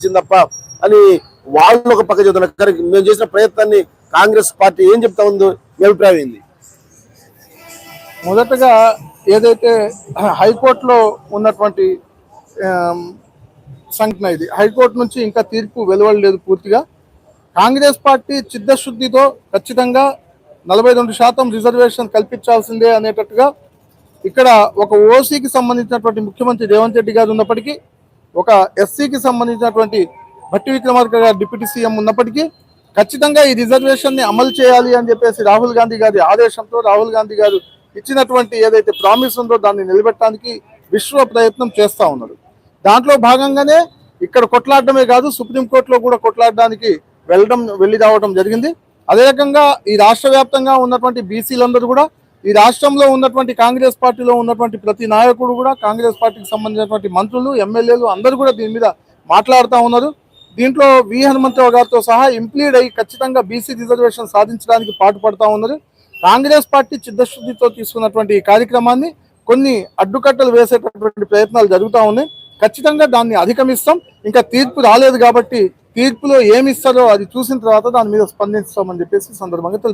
చేసింది తప్ప అని వాళ్ళు ఒక పక్క చెబుతున్నారు. కానీ మేము చేసిన ప్రయత్నాన్ని కాంగ్రెస్ పార్టీ ఏం చెప్తా ఉందో మీ అభిప్రాయం ఏంది? మొదటగా ఏదైతే హైకోర్టులో ఉన్నటువంటి సంఘటన, ఇది హైకోర్టు నుంచి ఇంకా తీర్పు వెలువడలేదు పూర్తిగా. కాంగ్రెస్ పార్టీ చిత్తశుద్ధితో ఖచ్చితంగా 42% రిజర్వేషన్ కల్పించాల్సిందే అనేటట్టుగా ఇక్కడ ఒక ఓసీకి సంబంధించినటువంటి ముఖ్యమంత్రి రేవంత్ రెడ్డి గారు ఉన్నప్పటికీ, ఒక ఎస్సీకి సంబంధించినటువంటి భట్టి విక్రమార్క గారు డిప్యూటీ సీఎం ఉన్నప్పటికీ ఖచ్చితంగా ఈ రిజర్వేషన్ని అమలు చేయాలి అని చెప్పేసి రాహుల్ గాంధీ గారి ఆదేశంతో రాహుల్ గాంధీ గారు ఇచ్చినటువంటి ఏదైతే ప్రామిస్ ఉందో దాన్ని నిలబెట్టడానికి విశ్వ ప్రయత్నం చేస్తూ ఉన్నారు. దాంట్లో భాగంగానే ఇక్కడ కొట్లాడటమే కాదు, సుప్రీంకోర్టులో కూడా కొట్లాడడానికి వెళ్ళి రావడం జరిగింది. అదే రకంగా ఈ రాష్ట్ర వ్యాప్తంగా ఉన్నటువంటి బీసీలందరూ కూడా, ఈ రాష్ట్రంలో ఉన్నటువంటి కాంగ్రెస్ పార్టీలో ఉన్నటువంటి ప్రతి నాయకుడు కూడా, కాంగ్రెస్ పార్టీకి సంబంధించినటువంటి మంత్రులు, ఎమ్మెల్యేలు అందరూ కూడా దీని మీద మాట్లాడుతూ ఉన్నారు. దీంట్లో వి హనుమంతరావు గారితో సహా ఇంప్లీడ్ అయ్యి ఖచ్చితంగా బీసీ రిజర్వేషన్ సాధించడానికి పాటుపడతా ఉన్నారు. కాంగ్రెస్ పార్టీ చిత్తశుద్ధితో తీసుకున్నటువంటి ఈ కార్యక్రమాన్ని కొన్ని అడ్డుకట్టలు వేసేటటువంటి ప్రయత్నాలు జరుగుతూ ఉన్నాయి. ఖచ్చితంగా దాన్ని అధిగమిస్తాం. ఇంకా తీర్పు రాలేదు కాబట్టి తీర్పులో ఏమి ఇస్తారో అది చూసిన తర్వాత దాని మీద స్పందిస్తామని చెప్పేసి సందర్భంగా